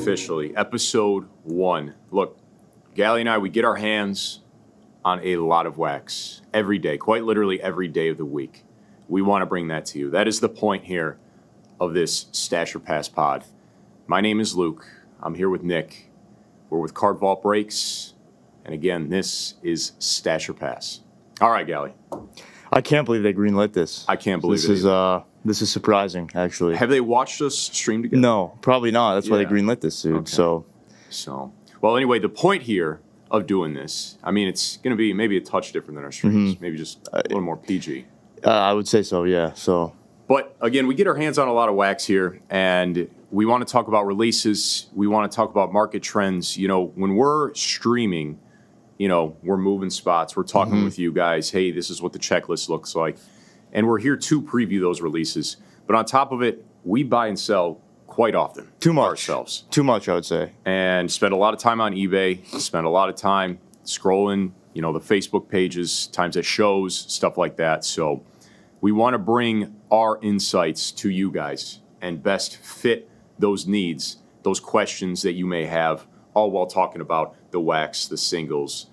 officially. Episode 1. Look, Galle and I, we get our hands on a lot of wax every day, quite literally every day of the week. We want to bring that to you. That is the point here of this Stache or Pass pod. My name is Luke. I'm here with Nick. We're with CardVault Breaks. And again, this is Stache or Pass. All right, Galle. I can't believe they greenlit this. I can't believe This is surprising, actually. Have they watched us stream together? No, probably not. That's why they greenlit this, dude. Okay. So, well, anyway, the point here of doing this, I mean, it's going to be maybe a touch different than our streams. Maybe just a little more PG. I would say so, yeah. But again, we get our hands on a lot of wax here, and we want to talk about releases. We want to talk about market trends. You know, when we're streaming, you know, we're moving spots. We're talking with you guys. Hey, this is what the checklist looks like. And we're here to preview those releases. But on top of it, we buy and sell quite often. Too much. Ourselves. Too much, I would say. And spend a lot of time on eBay. Spend a lot of time scrolling, you know, the Facebook pages, times at shows, stuff like that. So we want to bring our insights to you guys and best fit those needs, those questions that you may have, all while talking about the wax, the singles,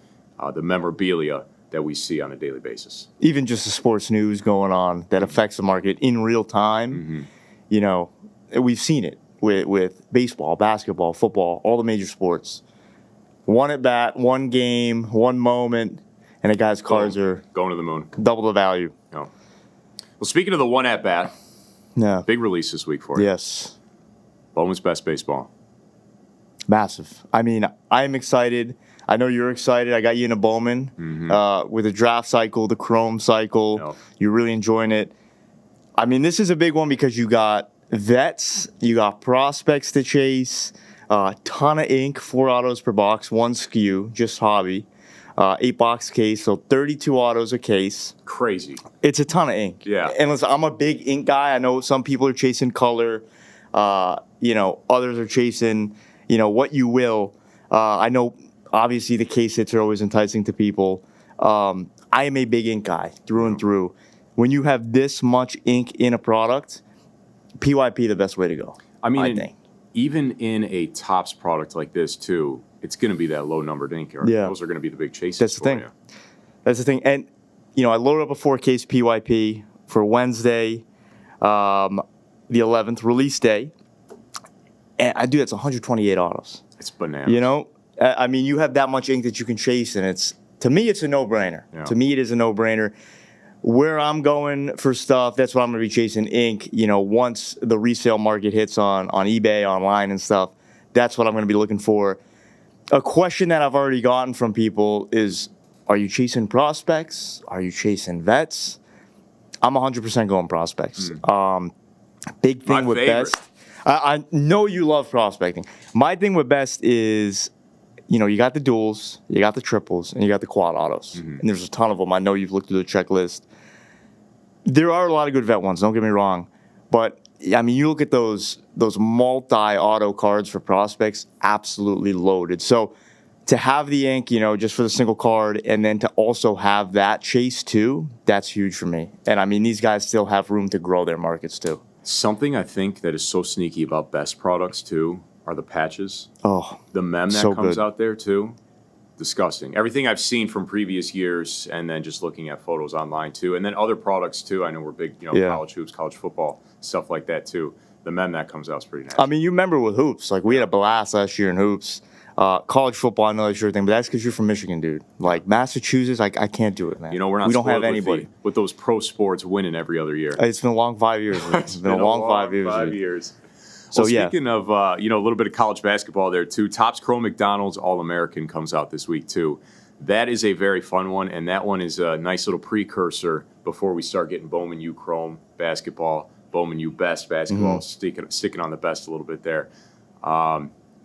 the memorabilia that we see on a daily basis. Even just the sports news going on that affects the market in real time. You know, we've seen it with baseball, basketball, football, all the major sports. One at bat, one game, one moment, and a guy's cards are going to the moon. Double the value. Oh. Well, speaking of the one at bat, big release this week for you. Yes. Bowman's Best Baseball. Massive. I mean, I'm excited. I know you're excited. I got you in a Bowman with the draft cycle, the Chrome cycle. Yep. You're really enjoying it. I mean, this is a big one because you got vets, you got prospects to chase, a ton of ink, 4 autos per box, 1 SKU, just hobby, 8-box case, so 32 autos a case. Crazy. It's a ton of ink. Yeah. And listen, I'm a big ink guy. I know some people are chasing color. You know, others are chasing, you know, what you will. I know, obviously, the case hits are always enticing to people. I am a big ink guy through and through. When you have this much ink in a product, PYP the best way to go. I mean, I think. Even in a Topps product like this, too, it's going to be that low-numbered ink. Yeah. Those are going to be the big chases. That's the thing. You. That's the thing. And, you know, I loaded up a 4-case PYP for Wednesday, the 11th, release day. And I do that's 128 autos. It's bananas. You know? I mean, you have that much ink that you can chase, and to me, it's a no-brainer. Yeah. To me, it is a no-brainer. Where I'm going for stuff, that's what I'm going to be chasing ink. You know, once the resale market hits on eBay, online and stuff, that's what I'm going to be looking for. A question that I've already gotten from people is, are you chasing prospects? Are you chasing vets? I'm 100% going prospects. Big thing with best. I know you love prospecting. My thing with best is, you know, you got the duals, you got the triples, and you got the quad autos. And there's a ton of them. I know you've looked through the checklist. There are a lot of good vet ones, don't get me wrong. But, I mean, you look at those multi-auto cards for prospects, absolutely loaded. So to have the ink, you know, just for the single card, and then to also have that chase too, that's huge for me. And, I mean, these guys still have room to grow their markets too. Something I think that is so sneaky about best products, too, are the patches. Oh, the mem that so comes good. out there, too. Disgusting. Everything I've seen from previous years, and then just looking at photos online, too. And then other products, too. I know we're big, you know, college hoops, college football, stuff like that, too. The mem that comes out is pretty nasty. I mean, you remember with hoops. Like, we had a blast last year in hoops. College football, I know that's your thing, but that's because you're from Michigan, dude. Like, Massachusetts, I can't do it, man. You know, we don't have anybody with those pro sports winning every other year. It's been a long 5 years. It's been a long 5 years. 5 years. So, well, speaking of, you know, a little bit of college basketball there, too, Topps Chrome McDonald's All-American comes out this week, too. That is a very fun one, and that one is a nice little precursor before we start getting Bowman U Chrome basketball, Bowman U Best basketball, sticking on the best a little bit there.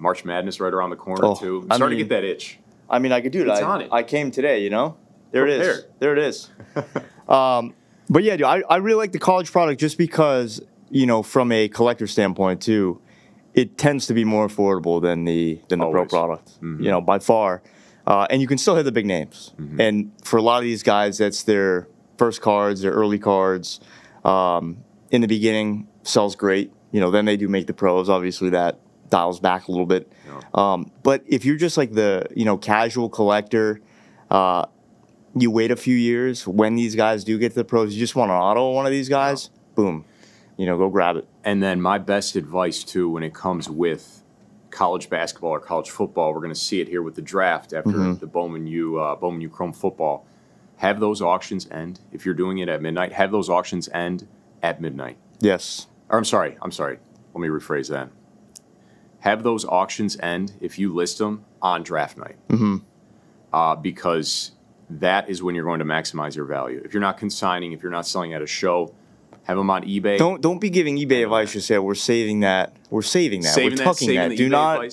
March Madness right around the corner, too. I'm starting to get that itch. I mean, I could do it. I came today, you know? There it is. There it is. But, yeah, dude, I really like the college product just because, you know, from a collector standpoint, too, it tends to be more affordable than the pro product, you know, by far. And you can still hit the big names. And for a lot of these guys, that's their first cards, their early cards. In the beginning, sells great. You know, then they do make the pros. Obviously, that dials back a little bit. Yeah. But if you're just like the casual collector, you wait a few years. When these guys do get to the pros, you just want an auto of one of these guys. Boom, go grab it. And then my best advice too, when it comes with college basketball or college football, we're going to see it here with the draft after the Bowman U Chrome football. Have those auctions end if you're doing it at midnight. Have those auctions end at midnight. Yes. Or I'm sorry. Let me rephrase that. Have those auctions end if you list them on draft night. Because that is when you're going to maximize your value. If you're not consigning, if you're not selling at a show, have them on eBay. Don't be giving eBay advice. Just say we're saving that. We're saving that. We're tucking that.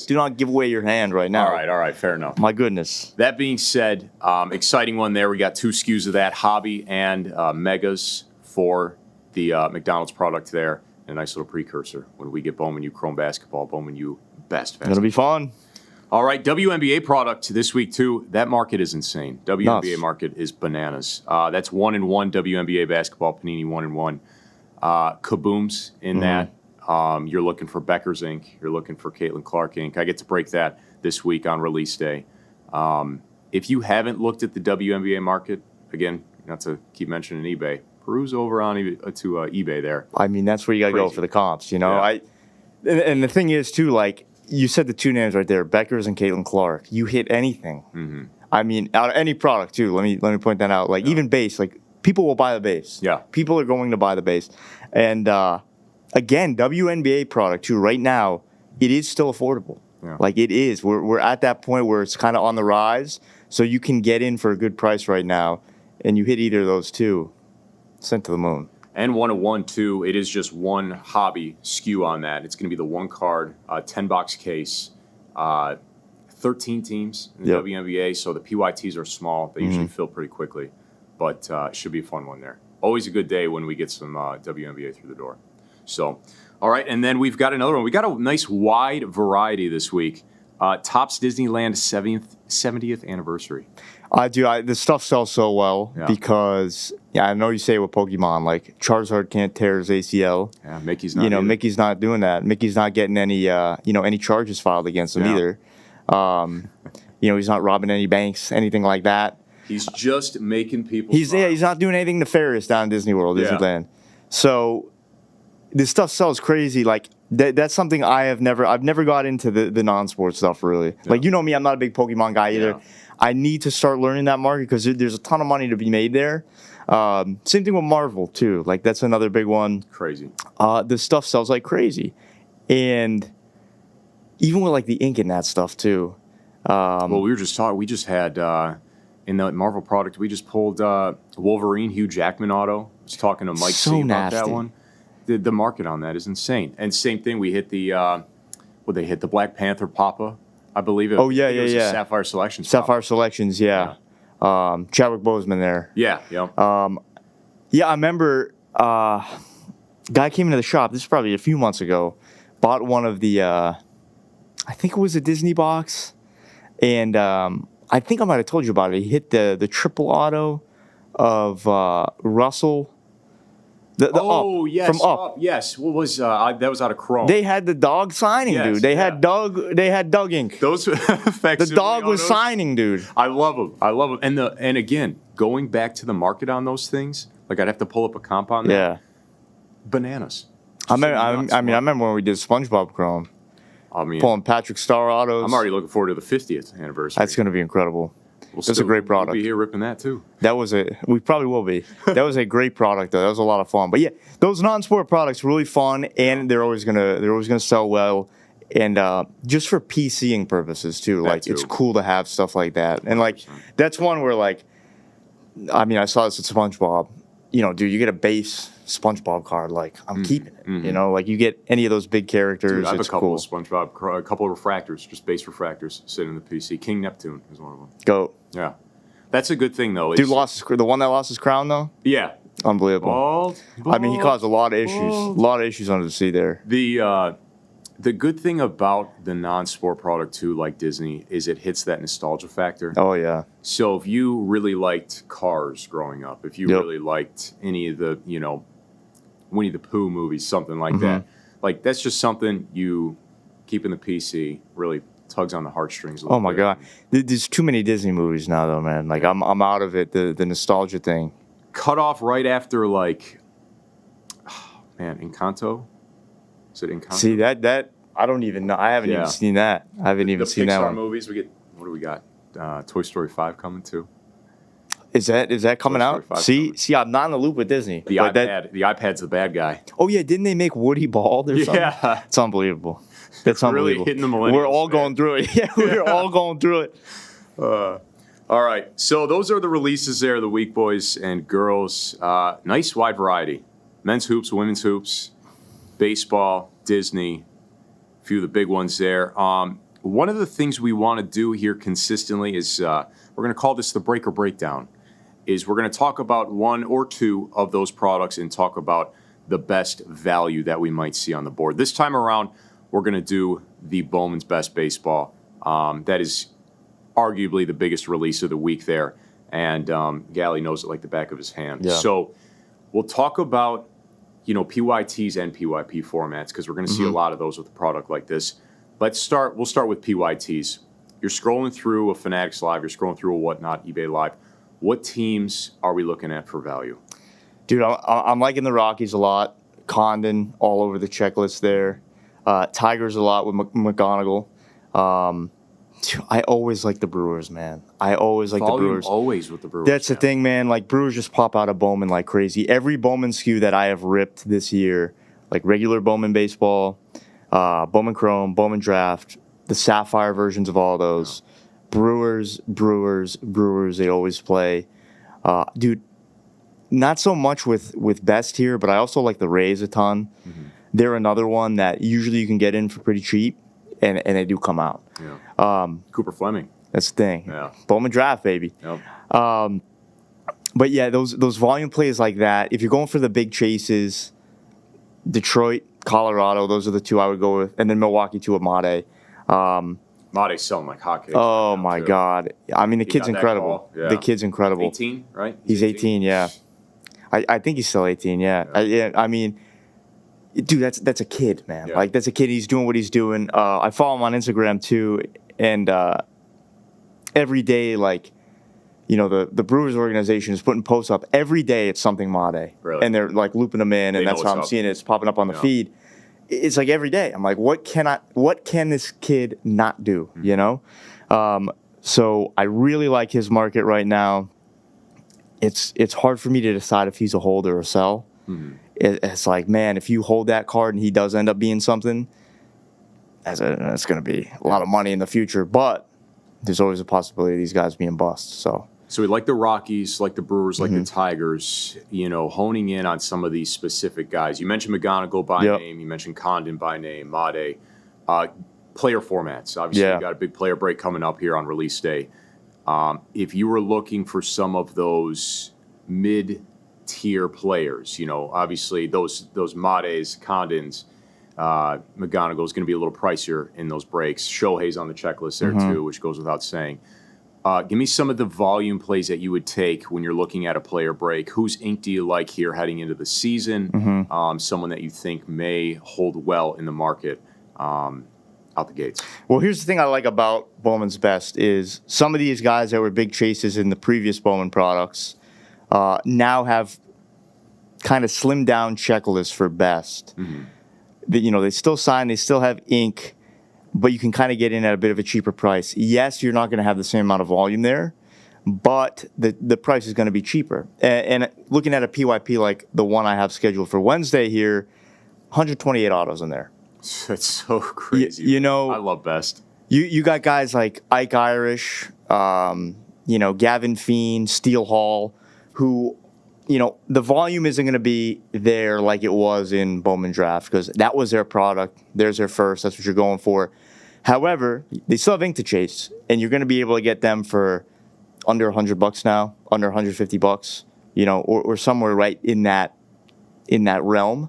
Do not give away your hand right now. All right, fair enough. My goodness. That being said, exciting one there. We got 2 SKUs of that, hobby and megas for the McDonald's product there. And a nice little precursor when we get Bowman U Chrome basketball, Bowman U best basketball. It'll be fun. All right, WNBA product this week too. That market is insane. WNBA market is bananas. That's 1-in-1 WNBA basketball, Panini 1-in-1. Kabooms in that. You're looking for Becker's Inc. You're looking for Caitlin Clark Inc. I get to break that this week on release day. If you haven't looked at the WNBA market, again, not to keep mentioning eBay, peruse over on eBay there. I mean, that's where you got to go for the comps, Yeah. And the thing is, too, like, you said the 2 names right there, Becker's and Caitlin Clark. You hit anything. I mean, out of any product, too. Let me point that out. Like, even base, like, people will buy the base. Yeah. People are going to buy the base. And, again, WNBA product, too, right now, it is still affordable. Yeah. Like, it is. We're at that point where it's kind of on the rise, so you can get in for a good price right now, and you hit either of those two, sent to the moon. And 1-in-1 too. It is just one hobby SKU on that. It's going to be the 1 card, 10-box case, 13 teams in the WNBA. So the PYTs are small. They usually fill pretty quickly, but it should be a fun one there. Always a good day when we get some WNBA through the door. So, all right, and then we've got another one. We got a nice wide variety this week. Topps Disneyland 70th anniversary. This stuff sells so well because I know you say with Pokemon, like Charizard can't tear his ACL. Yeah, Mickey's not. Mickey's not doing that. Mickey's not getting any any charges filed against him either. He's not robbing any banks, anything like that. He's just making people. He's not doing anything nefarious down in Disney World, Disneyland. So this stuff sells crazy. Like that's something I've never got into the non-sports stuff really. Yeah. Like me, I'm not a big Pokemon guy either. Yeah. I need to start learning that market because there's a ton of money to be made there. Same thing with Marvel too. Like that's another big one. Crazy. This stuff sells like crazy, and even with like the ink in that stuff too. Well, we were just talking. We just had in the Marvel product. We just pulled Wolverine Hugh Jackman auto. I was talking to Mike C about that one. The market on that is insane. And same thing. We hit the they hit the Black Panther Papa. I believe it. Oh, yeah. Sapphire Selections. Sapphire Selections, yeah. Chadwick Boseman there. Yeah. I remember guy came into the shop, this is probably a few months ago, bought one of the, I think it was a Disney box, and I think I might have told you about it. He hit the triple auto of Russell. Yes, from Up. Yes. What was that? Was out of Chrome. They had the dog signing, dude. They had Doug ink. Those the dog was signing, dude. I love them. And again, going back to the market on those things, like I'd have to pull up a comp on that. Yeah. Bananas. I remember when we did SpongeBob Chrome. Pulling Patrick Star autos. I'm already looking forward to the 50th anniversary. That's going to be incredible. That's a great product. We'll be here ripping that too. We probably will be. That was a great product though. That was a lot of fun. But yeah, those non-sport products really fun, and they're always gonna sell well. And just for PCing purposes too, it's cool to have stuff like that. And that's one where I saw this at SpongeBob. Dude, you get a base SpongeBob card, I'm keeping it. Mm-hmm. You get any of those big characters. Dude, I have it's a couple cool. of SpongeBob, a couple of refractors, just base refractors sitting in the PC. King Neptune is one of them. Go. Yeah, that's a good thing though. Dude the one that lost his crown though. Yeah, unbelievable. He caused a lot of issues. A lot of issues under the sea there. The good thing about the non-sport product too, like Disney, is it hits that nostalgia factor. Oh yeah. So if you really liked Cars growing up, if you really liked any of the Winnie the Pooh movies, something like that, that's just something you keeping the PC really tugs on the heartstrings a little Oh my bit. god, there's too many Disney movies now, though, man. Like I'm out of it. The nostalgia thing. Cut off right after like, oh, man, Encanto. Is it Encanto? See that I don't even know. I haven't even seen that. I haven't even seen that Pixar one. movies. What do we got? Toy Story 5 coming too. Is that coming Toy Story out? 5 See, coming. I'm not in the loop with Disney. The But iPad's the bad guy. oh yeah, didn't they make Woody bald or something? Yeah. It's unbelievable. That's unbelievable. Really hitting the millennials, We're all man. going through it. Yeah, we're all going through it. All right. So those are the releases there of the week, boys and girls. Nice wide variety. Men's hoops, women's hoops, baseball, Disney. A few of the big ones there. One of the things we want to do here consistently is we're going to call this the Breaker Breakdown. Is we're going to talk about one or two of those products and talk about the best value that we might see on the board. This time around, we're going to do the Bowman's Best Baseball. That is arguably the biggest release of the week there, and Galle knows it like the back of his hand. Yeah. So we'll talk about PYTs and PYP formats because we're going to see a lot of those with a product like this. We'll start with PYTs. You're scrolling through a Fanatics Live, you're scrolling through a Whatnot, eBay Live. What teams are we looking at for value? Dude, I'm liking the Rockies a lot. Condon all over the checklist there. Tigers a lot with McGonigal. Dude, I always like the Brewers, man. I always like the Brewers. Always with the Brewers. That's the thing, man. Like, Brewers just pop out of Bowman like crazy. Every Bowman SKU that I have ripped this year, like regular Bowman baseball, Bowman Chrome, Bowman Draft, the Sapphire versions of all those. Yeah. Brewers, they always play. Dude, not so much with Best here, but I also like the Rays a ton. Mm-hmm. They're another one that usually you can get in for pretty cheap, and they do come out. Yeah. Cooper Fleming. That's the thing. Yeah. Bowman Draft, baby. Yep. But yeah, those volume plays like that, if you're going for the big chases, Detroit, Colorado, those are the two I would go with, and then Milwaukee too with Mate. Mate's selling like hotcakes. Oh, right now, my too. God. I mean, the kid's incredible. Yeah. The kid's incredible. 18, right? He's 18, yeah. I think he's still 18, yeah. I mean, dude, that's a kid, man. Yeah. Like, that's a kid. He's doing what he's doing. I follow him on Instagram, too, and every day, like, the Brewers organization is putting posts up. Every day it's something Mate. Really? And they're, like, looping them in, and that's how I'm seeing it. It's popping up on the feed. It's like every day. I'm like, what can this kid not do, So I really like his market right now. It's hard for me to decide if he's a hold or a sell. Mm-hmm. It's like, man, if you hold that card and he does end up being something, that's going to be a lot of money in the future. But there's always a possibility of these guys being bust. So we like the Rockies, like the Brewers, like the Tigers, honing in on some of these specific guys. You mentioned McGonigal by name. You mentioned Condon by name, Mate. Player formats. Obviously, you got a big player break coming up here on release day. If you were looking for some of those mid-tier players, obviously those Mates, Condons, McGonigal is going to be a little pricier in those breaks. Shohei's on the checklist there too, which goes without saying. Give me some of the volume plays that you would take when you're looking at a player break. Whose ink do you like here heading into the season? Someone that you think may hold well in the market out the gates. Well, here's the thing I like about Bowman's Best is some of these guys that were big chases in the previous Bowman products now have kind of slimmed down checklists for Best. They still sign, they still have ink, but you can kind of get in at a bit of a cheaper price. Yes, you're not going to have the same amount of volume there, but the price is going to be cheaper. And looking at a PYP like the one I have scheduled for Wednesday here, 128 autos in there. That's so crazy. I love Best. You got guys like Ike Irish, Gavin Fiend, Steele Hall, who, the volume isn't going to be there like it was in Bowman Draft because that was their product. There's their first. That's what you're going for. However, they still have ink to chase, and you're going to be able to get them for under $100 now, under $150, or somewhere right in that realm.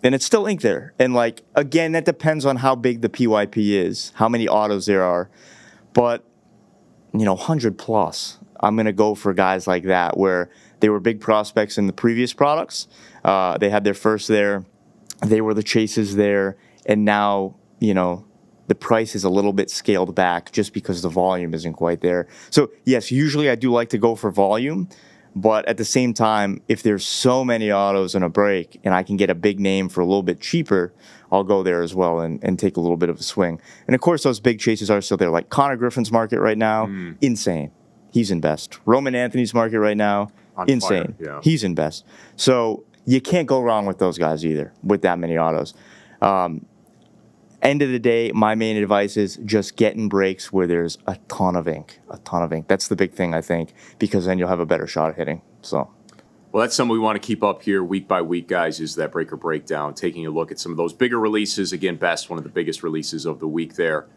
And it's still ink there. And, again, that depends on how big the PYP is, how many autos there are. But, 100 plus, I'm going to go for guys like that where they were big prospects in the previous products. They had their first there. They were the chases there. and now, the price is a little bit scaled back just because the volume isn't quite there. So, yes, usually I do like to go for volume, but at the same time, if there's so many autos in a break and I can get a big name for a little bit cheaper, I'll go there as well and take a little bit of a swing. And, of course, those big chases are still there. Like Connor Griffin's market right now, insane. He's in best. Roman Anthony's market right now, insane. Fire, yeah. He's in best. So you can't go wrong with those guys either, with that many autos. End of the day, my main advice is just get in breaks where there's a ton of ink. That's the big thing, I think, because then you'll have a better shot at hitting. So, well, that's something we want to keep up here week by week, guys, is that breaker breakdown, taking a look at some of those bigger releases. Again, Best, one of the biggest releases of the week there,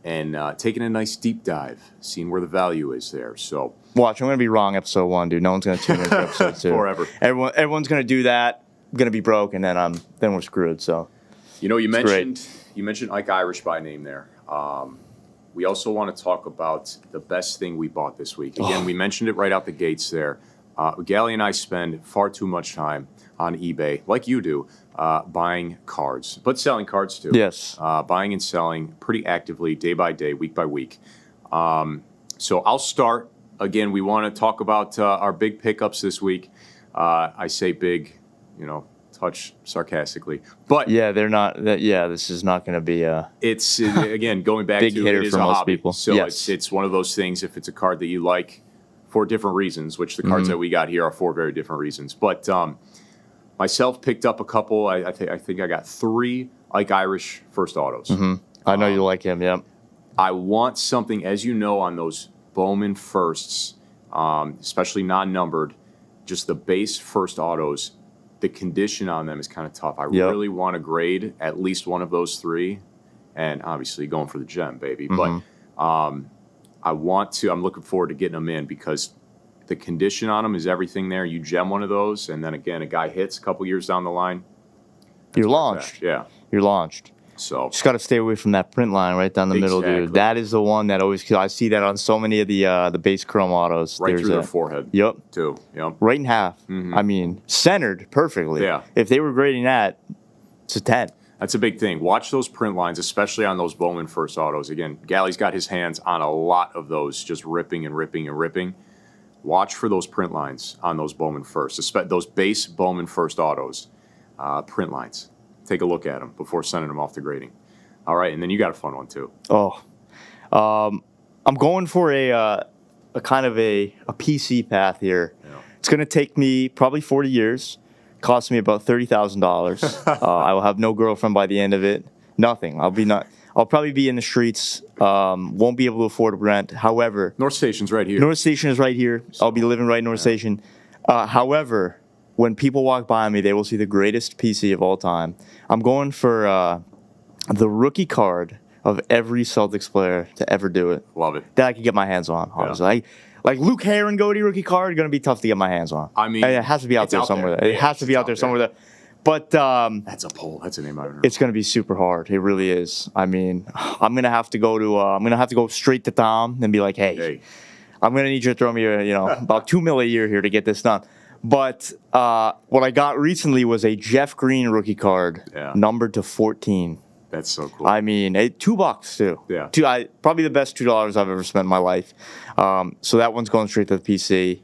and taking a nice deep dive, seeing where the value is there. So, watch, I'm going to be wrong episode 1, dude. No one's going to tune in for episode 2. Forever. Everyone's going to do that, going to be broke, and then we're screwed. So, you mentioned Ike Irish by name there. We also want to talk about the best thing we bought this week. Again, we mentioned it right out the gates there. Galle and I spend far too much time on eBay, like you do, buying cards, but selling cards too. Yes. Buying and selling pretty actively, day by day, week by week. So I'll start. Again, we want to talk about our big pickups this week. I say big, touch sarcastically, but they're not. This is not going to be a. It's again going back big to hitter it is for a most hobby. people. So Yes. it's one of those things. If it's a card that you like for different reasons, which the cards that we got here are for very different reasons. But myself picked up a couple. I think I got 3 Ike Irish first autos. I know you like him. Yep. I want something, as you know, on those Bowman firsts, especially non-numbered, just the base first autos. The condition on them is kind of tough. I really want to grade at least one of those 3, and obviously going for the gem, baby. But I'm looking forward to getting them in because the condition on them is everything there. You gem one of those, and then again, a guy hits a couple years down the line. You're launched. Yeah. You're launched. So Just got to stay away from that print line right down the middle, Exactly. dude. That is the one that always. I see that on so many of the base chrome autos. right There's through their forehead. Yep. Too. Yep. Right in half. I mean, centered perfectly. Yeah. If they were grading that, it's a 10. That's a big thing. Watch those print lines, especially on those Bowman first autos. Again, Galle's got his hands on a lot of those, just ripping and ripping and ripping. Watch for those print lines on those Bowman first, those base Bowman first autos, print lines. Take a look at them before sending them off to grading. All right, and then you got a fun one too. I'm going for a kind of a PC path here. Yeah. It's going to take me probably 40 years. Cost me about $30,000. I will have no girlfriend by the end of it. Nothing. I'll probably be in the streets. Won't be able to afford rent. However, North Station's right here. North Station is right here. I'll be living right in North Station. However, when people walk by me, they will see the greatest PC of all time. I'm going for the rookie card of every Celtics player to ever do it. Love it. That I could get my hands on, honestly. Like Luke Herron Goatee rookie card, going to be tough to get my hands on. I mean, it has to be out it's there out somewhere. there. It has to be out there somewhere. But That's a poll. That's a name I've heard. it's going to be super hard. It really is. I mean, I'm going to have to go straight to Tom and be like, hey. I'm going to need you to throw me about $2 million a year here to get this done. But what I got recently was a Jeff Green rookie card, numbered to 14. That's so cool. I mean, $2 too. Yeah. Probably the best $2 I've ever spent in my life. So that one's going straight to the PC.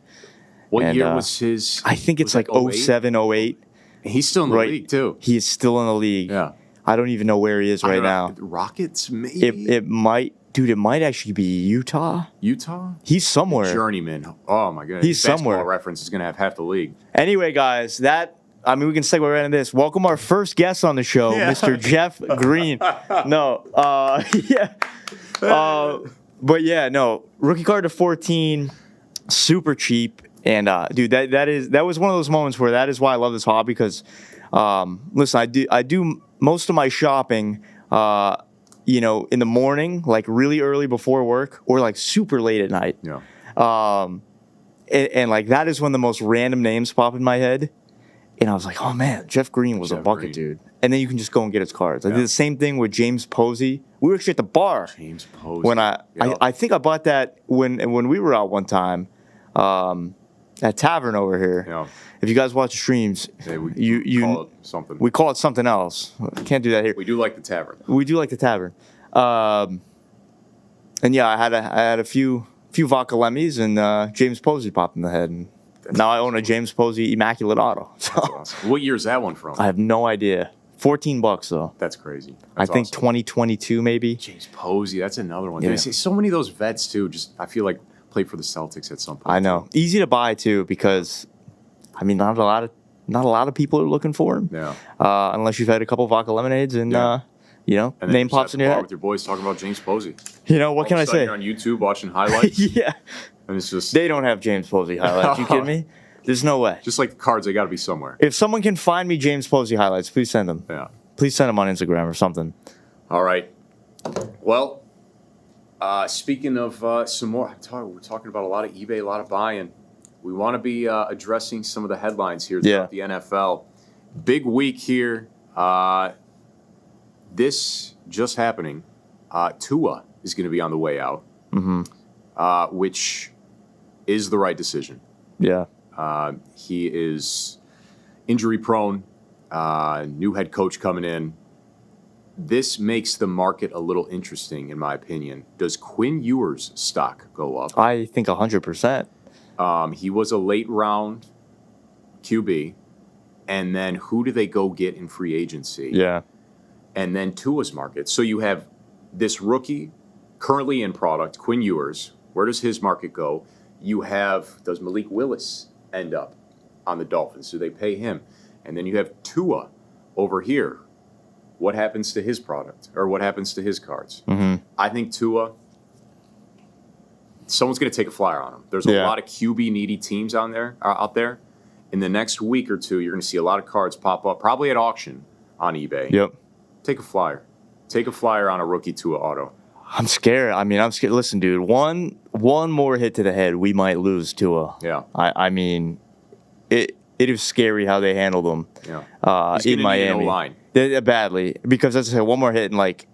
What year was his? I think it's like 07, 08. He's still in the league too. He is still in the league. Yeah. I don't even know where he is right now. Rockets, maybe. It might. Dude, it might actually be Utah. Utah? He's somewhere. Journeyman. Oh, my goodness. He's somewhere. Basketball Reference is going to have half the league. Anyway, guys, we can segue right into this. Welcome our first guest on the show, Mr. Jeff Green. But yeah, no. Rookie card to 14, super cheap. And, dude, that was one of those moments where that is why I love this hobby because, listen, I do most of my shopping in the morning, like really early before work, or like super late at night. Yeah. And like that is when the most random names pop in my head. And I was like, oh man, Jeff Green was a bucket, dude. And then you can just go and get his cards. I did the same thing with James Posey. We were actually at the bar. James Posey. When I think I bought that when we were out one time. that tavern over here. Yeah. If you guys watch streams, We call it something. We call it something else. Can't do that here. We do like the tavern. We do like the tavern. And yeah, I had a few vodka lemmies, and James Posey popped in the head. And now I own a James Posey Immaculate Auto. So That's awesome. What year is that one from? I have no idea. $14 though. That's crazy. I That's think awesome. 2022 maybe. James Posey, that's another one. Yeah. They say so many of those vets too. Just I feel like played for the Celtics at some point. I know. Easy to buy too because, I mean, not a lot of people are looking for him. Yeah. Unless you've had a couple vodka lemonades and Yeah. and then name you're just pops at in the your bar head. with your boys talking about James Posey. What can I All of a sudden say? You're on YouTube watching highlights, Yeah, and it's just they don't have James Posey highlights. You kidding me? There's no way. just like the cards. They got to be somewhere. If someone can find me James Posey highlights, please send them. Yeah. Please send them on Instagram or something. All right. Well, speaking of some more, we're talking about a lot of eBay, a lot of buying. We want to be addressing some of the headlines here throughout the NFL. Big week here. This just happening. Tua is going to be on the way out, which is the right decision. Yeah. He is injury prone. New head coach coming in. This makes the market a little interesting, in my opinion. Does Quinn Ewers' stock go up? I think 100%. He was a late round QB. And then who do they go get in free agency? Yeah. And then Tua's market. So you have this rookie currently in product, Quinn Ewers. Where does his market go? You have, does Malik Willis end up on the Dolphins? Do they pay him? And then you have Tua over here. What happens to his product? Or what happens to his cards? Mm-hmm. I think Tua, someone's going to take a flyer on him. There's a lot of QB needy teams out there. In the next week or two, you're going to see a lot of cards pop up, probably at auction on eBay. Yep. Take a flyer. Take a flyer on a rookie Tua auto. I'm scared. I'm scared. Listen, dude, one more hit to the head, we might lose Tua. Yeah. I mean, it is scary how they handled him. Yeah. He's In gonna Miami. need an O-line. Badly. Because, as I said, one more hit and, like,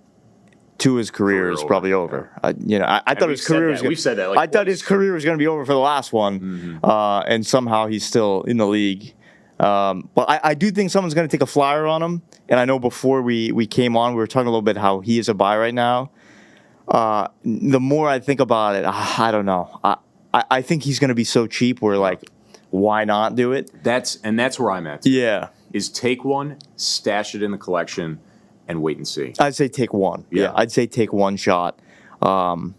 Tua's career is probably over. Yeah. I thought his career was We've said that. Like, I thought his career was going to be over for the last one, and somehow he's still in the league. But I do think someone's going to take a flyer on him. And I know before we came on, we were talking a little bit how he is a buy right now. The more I think about it, I don't know. I think he's going to be so cheap. We're like, why not do it? That's where I'm at. Yeah. Is take one, stash it in the collection, and wait and see. I'd say take one. Yeah, I'd say take one shot. Don't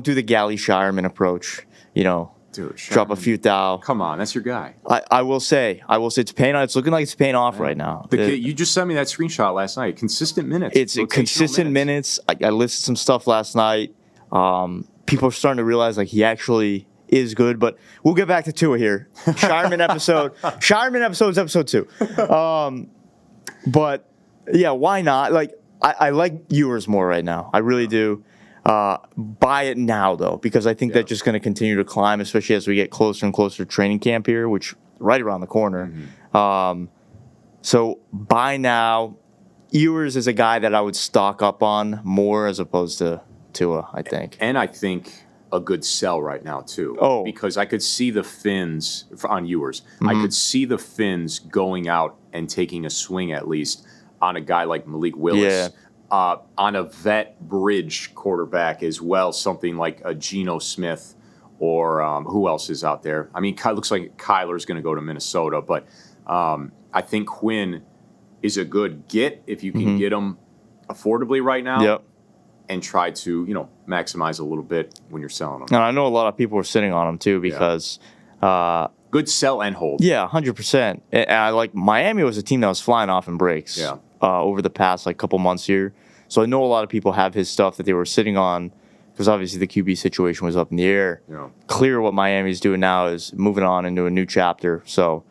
do the Galle Shireman approach. Dude, drop a few thou. Come on, that's your guy. I will say it's paying off. It's looking like it's paying off right now. You just sent me that screenshot last night. Consistent minutes. It's consistent minutes. I listed some stuff last night. People are starting to realize like he actually is good, but we'll get back to Tua here. Shireman episode. Shireman episode is episode 2. But yeah, why not? Like I like Ewers more right now. I really do. Buy it now though, because I think that's just going to continue to climb, especially as we get closer and closer to training camp here, which right around the corner. So buy now. Ewers is a guy that I would stock up on more as opposed to Tua, I think. And I think a good sell right now too. Oh. Because I could see the Finns on Ewers. I could see the Finns going out and taking a swing at least on a guy like Malik Willis. Yeah. On a vet bridge quarterback as well, something like a Geno Smith or who else is out there? I mean, looks like Kyler's going to go to Minnesota, but I think Quinn is a good get if you can get him affordably right now. Yep. And try to, maximize a little bit when you're selling them. And I know a lot of people are sitting on him too because good sell and hold. Yeah, 100%. And I like Miami was a team that was flying off in breaks over the past couple months here. So I know a lot of people have his stuff that they were sitting on because obviously the QB situation was up in the air. Yeah. Clear what Miami's doing now is moving on into a new chapter. So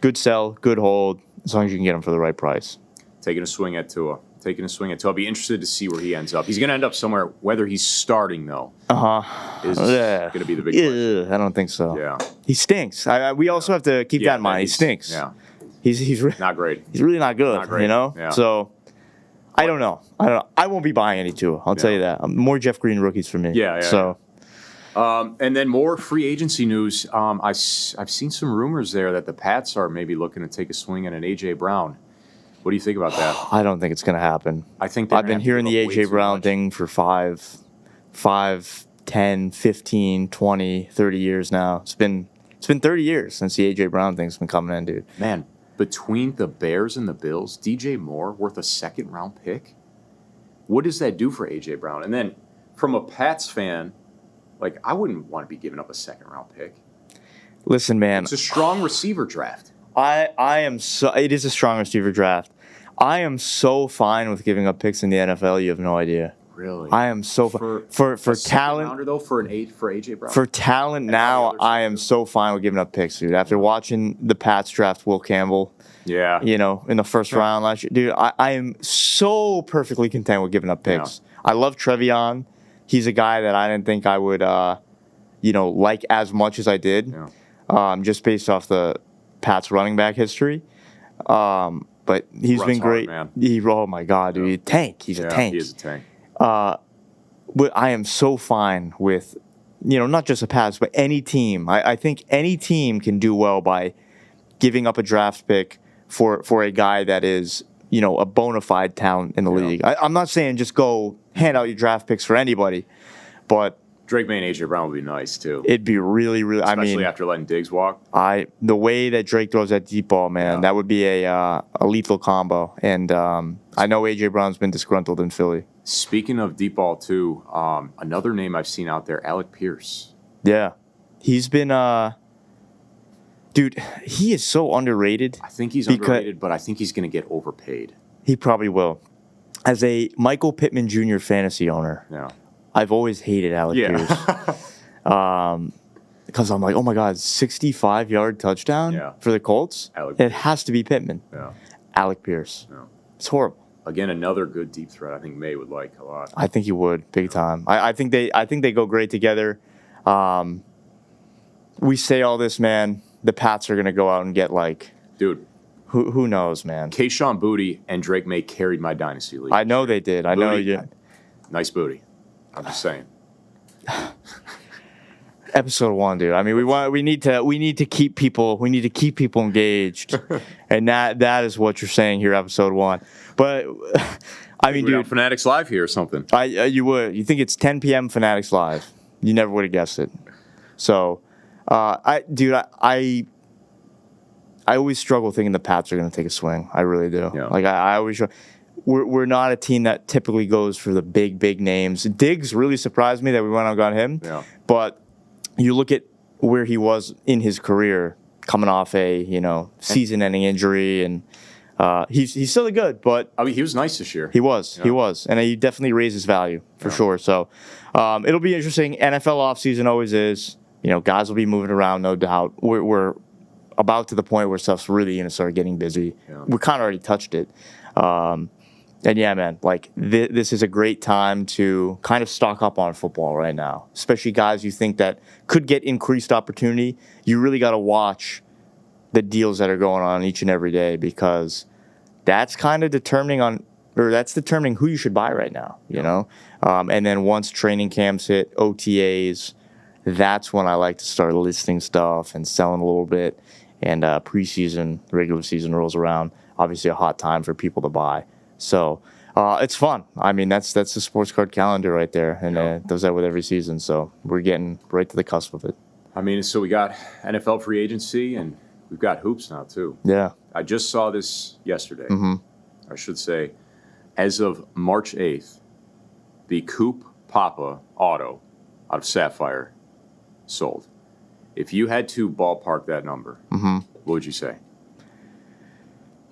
good sell, good hold, as long as you can get him for the right price. Taking a swing at Tua. I'll be interested to see where he ends up. He's going to end up somewhere. Whether he's starting, though, is going to be the big question. I don't think so. Yeah. He stinks. We also have to keep that in mind. He stinks. Yeah. He's not great. He's really not good, Not great. Yeah. So I don't know. I won't be buying any Tua. I'll tell you that. More Jeff Green rookies for me. Yeah. So And then more free agency news. I've seen some rumors there that the Pats are maybe looking to take a swing at an A.J. Brown. What do you think about that? I don't think it's going to happen. I think I've been hearing the A.J. Brown thing for 5, 10, 15, 20, 30 years now. It's been 30 years since the A.J. Brown thing's been coming in, dude. Man, between the Bears and the Bills, DJ Moore worth a second-round pick? What does that do for A.J. Brown? And then from a Pats fan, like, I wouldn't want to be giving up a second-round pick. Listen, man. It's a strong receiver draft. It is a strong receiver draft. I am so fine with giving up picks in the NFL. You have no idea. Really? I am so for talent. Rounder, though, for A.J. Brown. For talent now, I am so fine with giving up picks, dude. After watching the Pats draft Will Campbell, yeah, in the first round last year, dude, I am so perfectly content with giving up picks. Yeah. I love Trevion. He's a guy that I didn't think I would, like as much as I did, just based off the Pats running back history. But he's been great. Hard, man. Oh my God, dude, He's a tank. He is a tank. But I am so fine with, not just the Pats, but any team. I think any team can do well by giving up a draft pick for a guy that is, a bona fide talent in the league. I'm not saying just go hand out your draft picks for anybody, but Drake May and A.J. Brown would be nice, too. It'd be really, really... Especially after letting Diggs walk. The way that Drake throws that deep ball, man, that would be a lethal combo. And I know A.J. Brown's been disgruntled in Philly. Speaking of deep ball, too, another name I've seen out there, Alec Pierce. Yeah. He's been... dude, he is so underrated. I think he's underrated, but I think he's going to get overpaid. He probably will. As a Michael Pittman Jr. fantasy owner... Yeah. I've always hated Alec Pierce. Because I'm like, oh my God, 65-yard touchdown for the Colts? It has to be Pittman. Yeah. Alec Pierce. Yeah. It's horrible. Again, another good deep threat I think May would like a lot. I think he would, big time. I think they go great together. We say all this, man. The Pats are going to go out and get Dude. Who knows, man? Kayshon Boutte and Drake May carried my dynasty league. I know they did. I know you did. Nice booty. I'm just saying. Episode 1, dude. I mean, we need to keep people engaged, and that is what you're saying here, episode 1. But I mean, dude, Fanatics Live here or something. You think it's 10 p.m. Fanatics Live? You never would have guessed it. So, I always struggle thinking the Pats are going to take a swing. I really do. Yeah. I always. We're not a team that typically goes for the big names. Diggs really surprised me that we went out and got him. Yeah. But you look at where he was in his career, coming off a season-ending injury, and he's still good. But I mean, he was nice this year. He was, and he definitely raised his value for sure. So it'll be interesting. NFL offseason always is. Guys will be moving around, no doubt. We're about to the point where stuff's really going to start getting busy. Yeah. We kind of already touched it. And yeah, man, this is a great time to kind of stock up on football right now, especially guys you think that could get increased opportunity. You really got to watch the deals that are going on each and every day, because that's kind of determining who you should buy right now, you know? And then once training camps hit, OTAs, that's when I like to start listing stuff and selling a little bit. And preseason, regular season rolls around, obviously a hot time for people to buy. So it's fun. I mean, that's the sports card calendar right there, and it does that with every season. So we're getting right to the cusp of it. I mean, so we got NFL free agency, and we've got hoops now too. Yeah. I just saw this yesterday. Mm-hmm. I should say, as of March 8th, the Coupe Papa Auto out of Sapphire sold. If you had to ballpark that number, what would you say?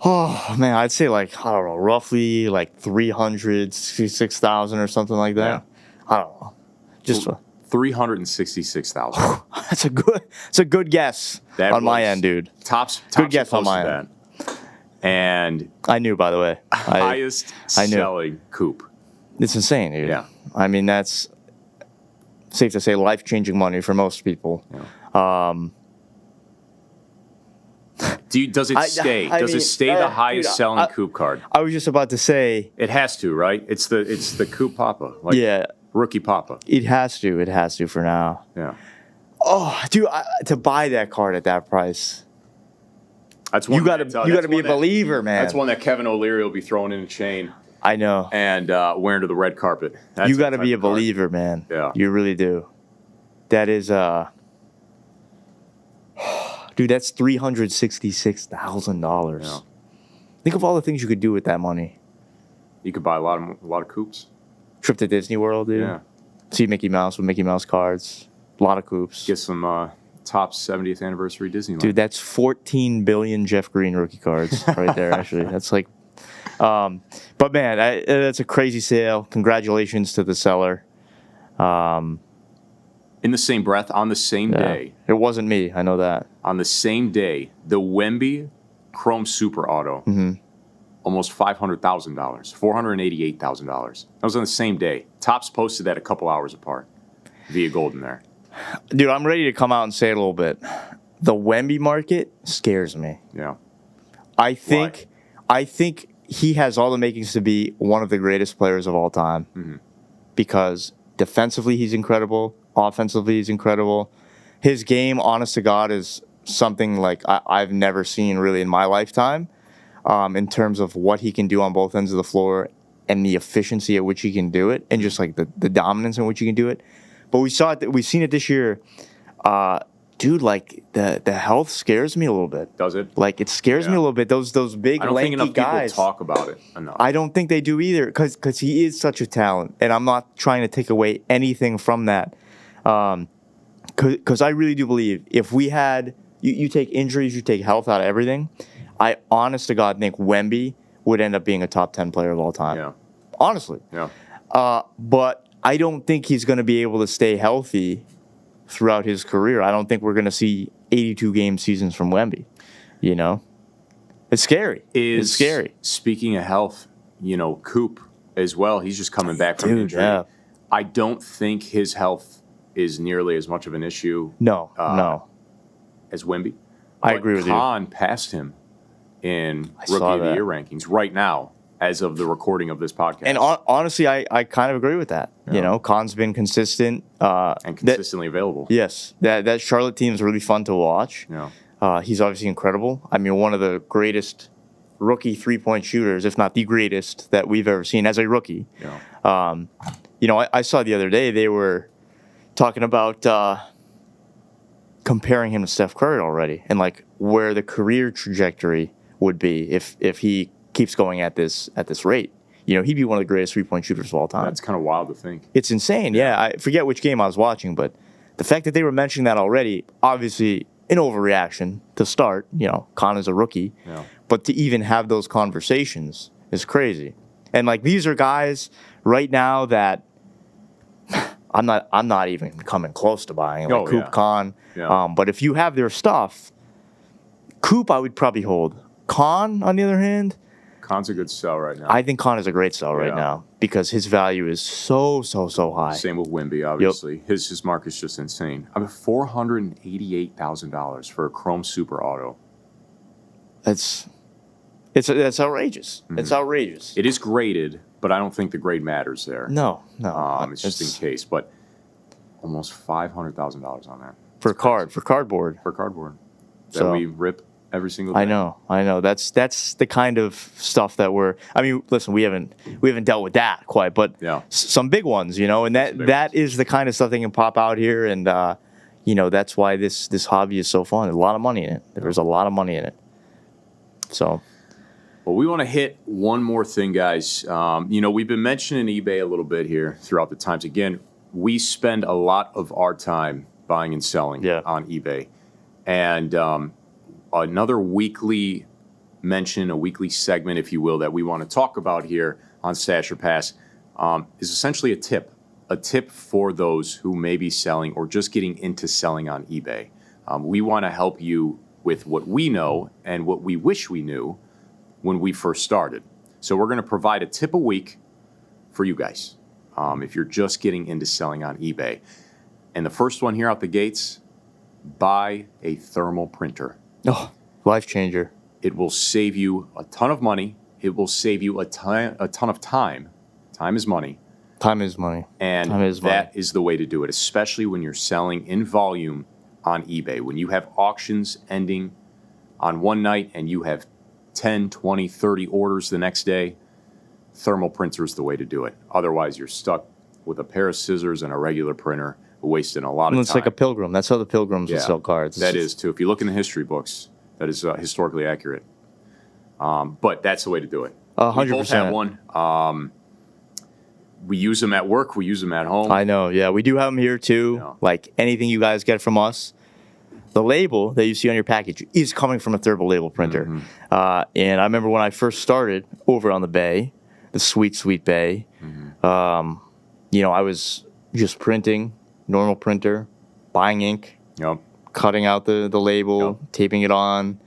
Oh, man, I'd say roughly 366,000 or something like that. Yeah. I don't know. Just 366,000. That's a good guess on my end, dude. Tops good guess on my end. And I knew, by the way. Highest selling coupe. It's insane, dude. Yeah. I mean, that's safe to say life-changing money for most people. Yeah. Does it stay? Does it stay the highest selling coupe card? I was just about to say it has to, right? It's the Coupe Papa. Rookie Papa. It has to. It has to for now. Yeah. Oh, dude, to buy that card at that price, That's one you got to be a believer, man. That's one that Kevin O'Leary will be throwing in a chain. I know. And wearing to the red carpet. That's You got to be a believer, man. Yeah. You really do. That is, dude, that's $366,000. Yeah. Think of all the things you could do with that money. You could buy a lot of coops. Trip to Disney World, dude. Yeah. See Mickey Mouse with Mickey Mouse cards. A lot of coops. Get some top 70th anniversary Disneyland. Dude, that's 14 billion Jeff Green rookie cards right there, actually. That's like, but man, that's a crazy sale. Congratulations to the seller. In the same breath, on the same day. It wasn't me. I know that. On the same day, the Wemby Chrome Super Auto, almost $500,000, $488,000. That was on the same day. Topps posted that a couple hours apart via Golden there. Dude, I'm ready to come out and say it a little bit. The Wemby market scares me. Yeah. I think he has all the makings to be one of the greatest players of all time because defensively he's incredible, offensively he's incredible. His game, honest to God, is something like I've never seen really in my lifetime in terms of what he can do on both ends of the floor and the efficiency at which he can do it and just like the dominance in which he can do it. But we've seen it this year. Dude, like the health scares me a little bit. Does it? Like it scares me a little bit. Those big I don't think lanky enough guys. people talk about it enough. I don't think they do either because he is such a talent, and I'm not trying to take away anything from that. Because I really do believe if we had you take injuries, you take health out of everything. I honest to God think Wemby would end up being a top 10 player of all time. Yeah. Honestly. Yeah. But I don't think he's going to be able to stay healthy throughout his career. I don't think we're going to see 82 game seasons from Wemby. You know, it's scary. It's scary. Speaking of health, Coop as well. He's just coming back from injury. Yeah. I don't think his health is nearly as much of an issue. No. As Wemby. I agree with you. Khan passed him in Rookie of the Year rankings right now, as of the recording of this podcast. And honestly, I kind of agree with that. Yeah. Khan's been consistent. And consistently available. Yes. That Charlotte team is really fun to watch. Yeah. He's obviously incredible. I mean, one of the greatest rookie three-point shooters, if not the greatest, that we've ever seen as a rookie. Yeah. I saw the other day they were talking about comparing him to Steph Curry already and like where the career trajectory would be if he keeps going at this rate. He'd be one of the greatest three-point shooters of all time. That's kind of wild to think. It's insane. Yeah, I forget which game I was watching, but the fact that they were mentioning that already, obviously an overreaction to start. Khan is a rookie, but to even have those conversations is crazy. And like these are guys right now that I'm not even coming close to buying. Like Coop, Khan. Yeah. But if you have their stuff, Coop I would probably hold. Khan, on the other hand, Khan's a good sell right now. I think Khan is a great sell right now because his value is so high. Same with Wemby, obviously. Yep. His market's just insane. I mean, $488,000 for a Chrome Super Auto. That's outrageous. Mm-hmm. It's outrageous. It is graded, but I don't think the grade matters there. No. It's just in case. But almost $500,000 on that. For cardboard. That we rip every single day. I know. That's the kind of stuff that listen, we haven't dealt with that quite, but some big ones, and that is the kind of stuff that can pop out here, and that's why this hobby is so fun. There's a lot of money in it. There's a lot of money in it. So, well, we want to hit one more thing, guys. We've been mentioning eBay a little bit here throughout the times. Again, we spend a lot of our time buying and selling on eBay, and another weekly mention, a weekly segment, if you will, that we want to talk about here on Stache or Pass is essentially a tip for those who may be selling or just getting into selling on eBay. We want to help you with what we know and what we wish we knew when we first started. So we're going to provide a tip a week for you guys if you're just getting into selling on eBay. And the first one here out the gates, buy a thermal printer. Oh, life changer. It will save you a ton of money. It will save you a ton of time. Time is money. Time is money. And that is the way to do it, especially when you're selling in volume on eBay. When you have auctions ending on one night and you have 10, 20, 30 orders the next day, thermal printer is the way to do it. Otherwise, you're stuck with a pair of scissors and a regular printer, wasting a lot of time. It's like a pilgrim. That's how the pilgrims would sell cards. That is, too. If you look in the history books, that is historically accurate. But that's the way to do it. 100%. We both have one. We use them at work. We use them at home. I know. Yeah, we do have them here, too. Yeah. Like anything you guys get from us, the label that you see on your package is coming from a thermal label printer. And I remember when I first started over on the Bay, the sweet, sweet Bay, you know, I was just printing, normal printer, buying ink, cutting out the label, taping it on.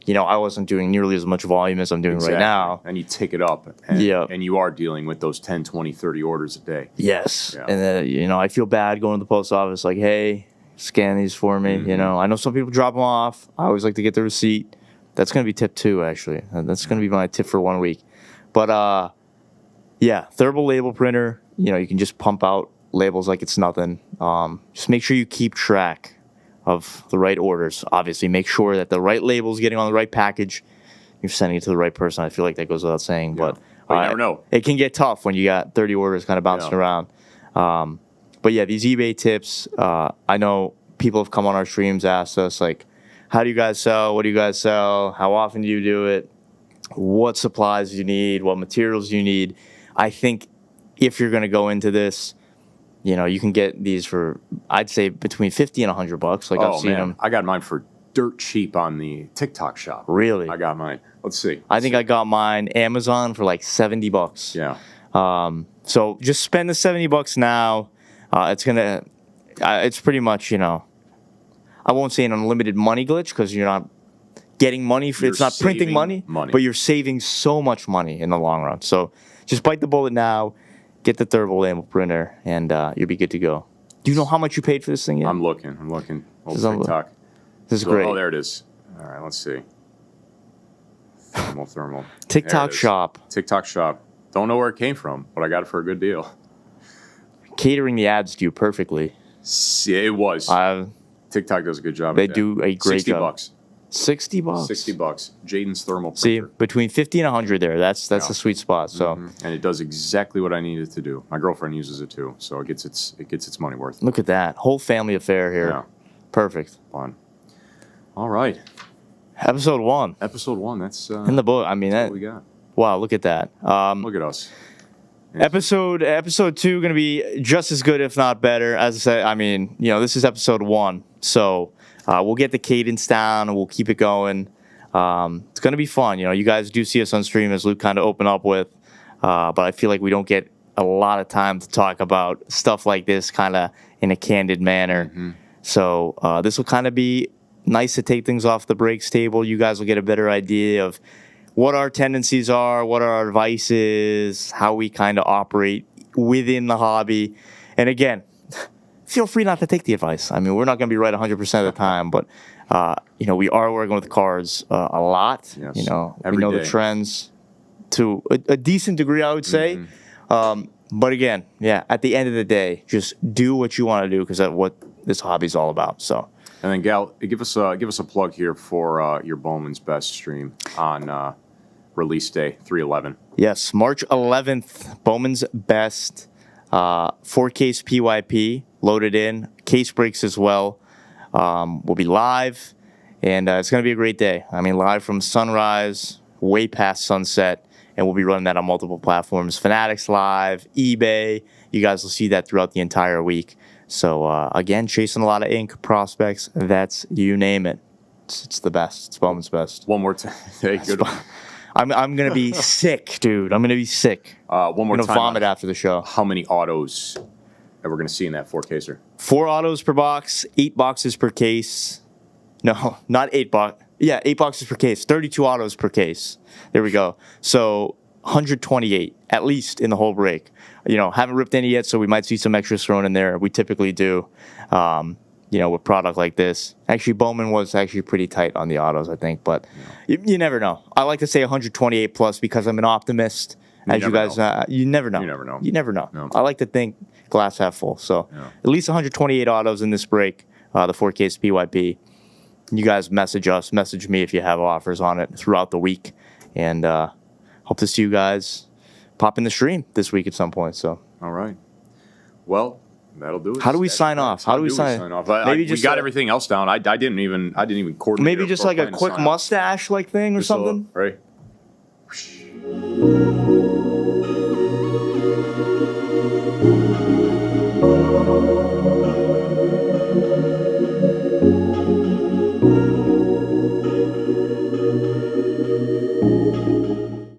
You know, I wasn't doing nearly as much volume as I'm doing right now. And you take it up, and, and you are dealing with those 10, 20, 30 orders a day. Yes. Yeah. And then, you know, I feel bad going to the post office like, hey, scan these for me. You know, I know some people drop them off. I always like to get the receipt. That's going to be tip 2, actually. That's going to be my tip for 1 week. But, yeah, thermal label printer, you know, you can just pump out labels like it's nothing. Just make sure you keep track of the right orders. Obviously, make sure that the right label is getting on the right package. You're sending it to the right person. I feel like that goes without saying, but you never know. It can get tough when you got 30 orders kind of bouncing around. But yeah, these eBay tips, I know people have come on our streams, asked us, like, how do you guys sell? What do you guys sell? How often do you do it? What supplies do you need? What materials do you need? I think if you're going to go into this, you know, you can get these for, I'd say, between $50 and $100. Like, I've seen them. I got mine for dirt cheap on the TikTok shop. Really? I got mine. Let's see. I think I got mine Amazon for like $70. Yeah. So just spend the $70 now. It's pretty much, you know, I won't say an unlimited money glitch because you're not getting money. It's not printing money, but you're saving so much money in the long run. So just bite the bullet now. Get the thermal label printer, and you'll be good to go. Do you know how much you paid for this thing yet? I'm looking. Old TikTok. This is great. Oh, there it is. All right, let's see. Thermal. TikTok shop. TikTok shop. Don't know where it came from, but I got it for a good deal. Catering the ads to you perfectly. Yeah, it was. TikTok does a good job. They do a great job. $60. $60. $60. Jaden's thermal printer. See, between 50 and 100 there. That's the sweet spot. So, and it does exactly what I need it to do. My girlfriend uses it too, so it gets its money worth. Look at that whole family affair here. Yeah. Perfect. Fun. All right. Episode 1. Episode 1. That's in the book. I mean, that's what we got. Wow, look at that. Look at us. Episode 2 going to be just as good, if not better. As I said, I mean, you know, this is episode 1, so we'll get the cadence down and we'll keep it going. It's going to be fun. You know, you guys do see us on stream, as Luke kind of opened up with, but I feel like we don't get a lot of time to talk about stuff like this kind of in a candid manner. So this will kind of be nice to take things off the breaks table. You guys will get a better idea of what our tendencies are, what our advice is, how we kind of operate within the hobby. And again, feel free not to take the advice. I mean, we're not going to be right 100% of the time, but, you know, we are working with cards a lot. Yes. You know, Every we know day. the trends to a decent degree, I would say. But again, yeah, at the end of the day, just do what you want to do because that's what this hobby is all about. So. And then, Gal, give us a plug here for your Bowman's Best stream on release day, 3/11. Yes, March 11th, Bowman's Best, 4-case PYP, loaded in, case breaks as well. We'll be live, and it's going to be a great day. I mean, live from sunrise, way past sunset, and we'll be running that on multiple platforms. Fanatics Live, eBay, you guys will see that throughout the entire week. So, again, chasing a lot of ink, prospects, that's you name it. It's the best. It's Bowman's Best. One more time. Hey, good. I'm going to be sick, dude. I'm going to be sick. One more I'm going to time. vomit after the show. How many autos that we're going to see in that 4-caser? 4 autos per box, 8 boxes per case. No, not 8 box. Yeah, 8 boxes per case. 32 autos per case. There we go. So 128, at least, in the whole break. You know, haven't ripped any yet, so we might see some extras thrown in there. We typically do, you know, with product like this. Actually, Bowman was actually pretty tight on the autos, I think, but you never know. I like to say 128 plus because I'm an optimist. As you never guys, know. you never know. You never know. You never know. No. I like to think glass half full. So at least 128 autos in this break, the 4Ks PYP. You guys message me if you have offers on it throughout the week. And hope to see you guys pop in the stream this week at some point. So All right. Well, that'll do it. how do we sign off? How do we sign off? Maybe We just got everything else down. I didn't even coordinate. maybe just like a quick mustache like thing or something. Right.